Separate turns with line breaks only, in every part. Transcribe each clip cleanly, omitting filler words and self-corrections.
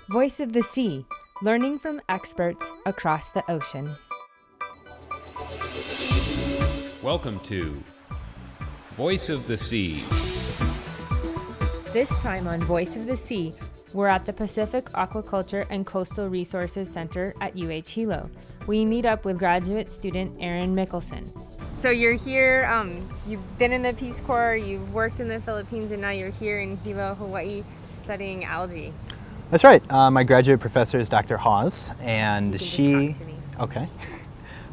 Voice of the Sea, learning from experts across the ocean.
Welcome to Voice of the Sea.
This time on Voice of the Sea, we're at the Pacific Aquaculture and Coastal Resources Center at UH Hilo. We meet up with graduate student Aaron Mickelson. So you're here, you've been in the Peace Corps, you've worked in the Philippines, and now you're here in Hilo, Hawaii, studying algae.
That's right. My graduate professor is Dr. Hawes, and
You can just talk to me.
Okay.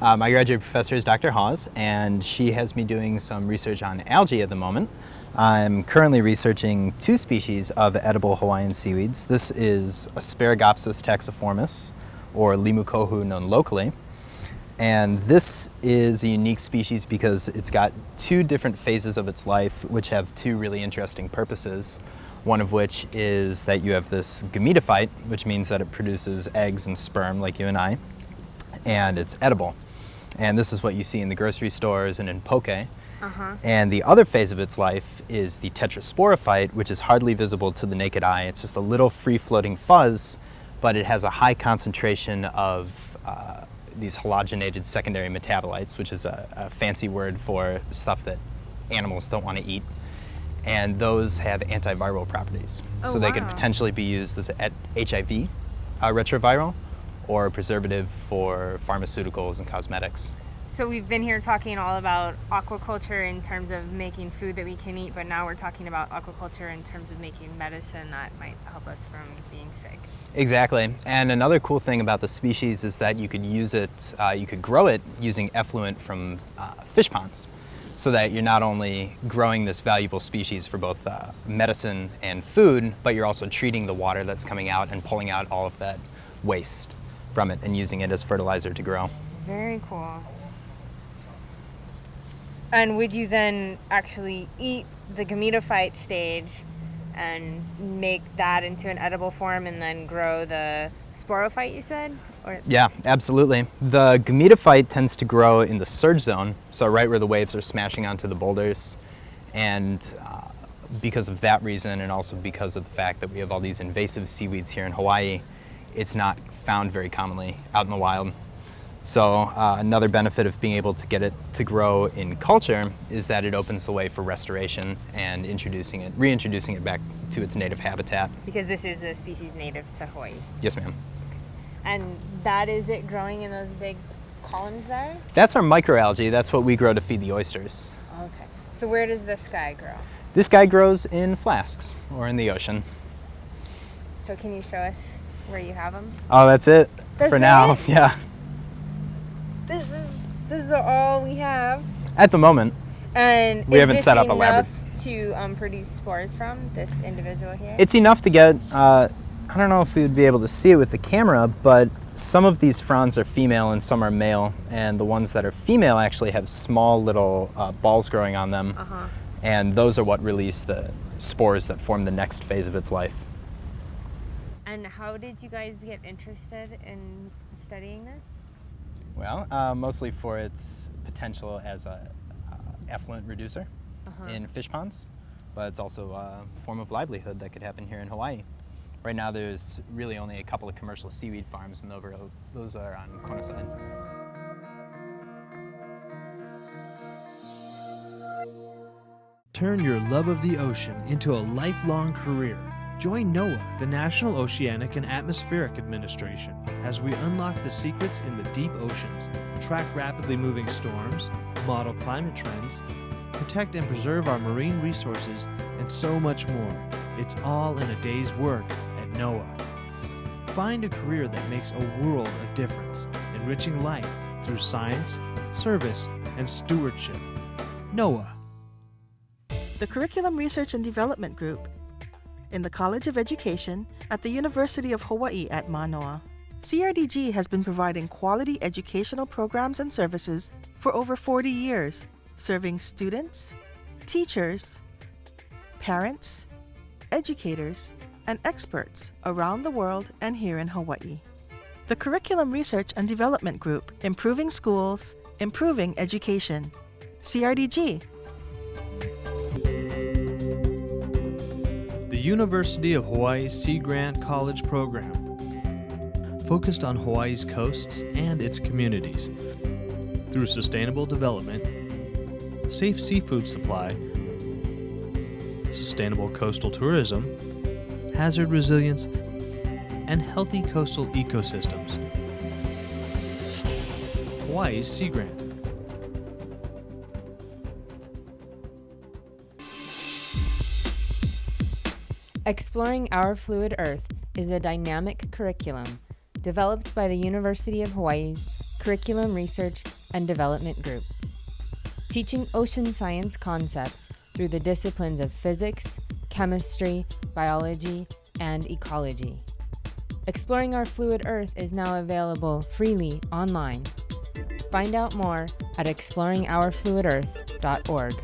My graduate professor is Dr. Hawes, and she has me doing some research on algae at the moment. I'm currently researching two species of edible Hawaiian seaweeds. This is Asparagopsis taxiformis, or limu kohu known locally. And this is a unique species because it's got two different phases of its life, which have two really interesting purposes. One of which is that you have this gametophyte, which means that it produces eggs and sperm like you and I, and it's edible. And this is what you see in the grocery stores and in poke. And the other phase of its life is the tetrasporophyte, which is hardly visible to the naked eye. It's just a little free-floating fuzz, but it has a high concentration of these halogenated secondary metabolites, which is a fancy word for stuff that animals don't want to eat. And those have antiviral properties. So they could potentially be used as an HIV retroviral or a preservative for pharmaceuticals and cosmetics.
So we've been here talking all about aquaculture in terms of making food that we can eat, but now we're talking about aquaculture in terms of making medicine that might help us from being sick.
Exactly. And another cool thing about the species is that you could use it, you could grow it using effluent from fish ponds. So that you're not only growing this valuable species for both medicine and food, but you're also treating the water that's coming out and pulling out all of that waste from it and using it as fertilizer to grow.
Very cool. And would you then actually eat the gametophyte stage and make that into an edible form and then grow the sporophyte, you said? Or...
Yeah, absolutely. The gametophyte tends to grow in the surge zone, so right where the waves are smashing onto the boulders. And because of that reason, and also because of the fact that we have all these invasive seaweeds here in Hawaii, it's not found very commonly out in the wild. So another benefit of being able to get it to grow in culture is that it opens the way for restoration and reintroducing it back to its native habitat.
Because this is a species native to Hawaii.
Yes, ma'am.
And that is it growing in those big columns there?
That's our microalgae. That's what we grow to feed the oysters.
Okay. So where does this guy grow?
This guy grows in flasks or in the ocean.
So can you show us where you have him?
Oh, that's it for now.
It?
Yeah.
This is all we have.
At the moment.
And
we haven't set up a lab
to produce spores from this individual here?
It's enough to get, I don't know if we would be able to see it with the camera, but some of these fronds are female and some are male, and the ones that are female actually have small little balls growing on them, and those are what release the spores that form the next phase of its life.
And how did you guys get interested in studying this?
Well, mostly for its potential as a effluent reducer in fish ponds, but it's also a form of livelihood that could happen here in Hawaii. Right now there's really only a couple of commercial seaweed farms, and those are on Kona side.
Turn your love of the ocean into a lifelong career. Join NOAA, the National Oceanic and Atmospheric Administration, as we unlock the secrets in the deep oceans, track rapidly moving storms, model climate trends, protect and preserve our marine resources, and so much more. It's all in a day's work at NOAA. Find a career that makes a world of difference, enriching life through science, service, and stewardship. NOAA.
The Curriculum Research and Development Group in the College of Education at the University of Hawaii at Manoa. CRDG has been providing quality educational programs and services for over 40 years, serving students, teachers, parents, educators, and experts around the world and here in Hawaii. The Curriculum Research and Development Group, improving schools, improving education. CRDG.
The University of Hawaii's Sea Grant College Program focused on Hawaii's coasts and its communities through sustainable development, safe seafood supply, sustainable coastal tourism, hazard resilience, and healthy coastal ecosystems. Hawaii's Sea Grant.
Exploring Our Fluid Earth is a dynamic curriculum developed by the University of Hawaii's Curriculum Research and Development Group, teaching ocean science concepts through the disciplines of physics, chemistry, biology, and ecology. Exploring Our Fluid Earth is now available freely online. Find out more at exploringourfluidearth.org.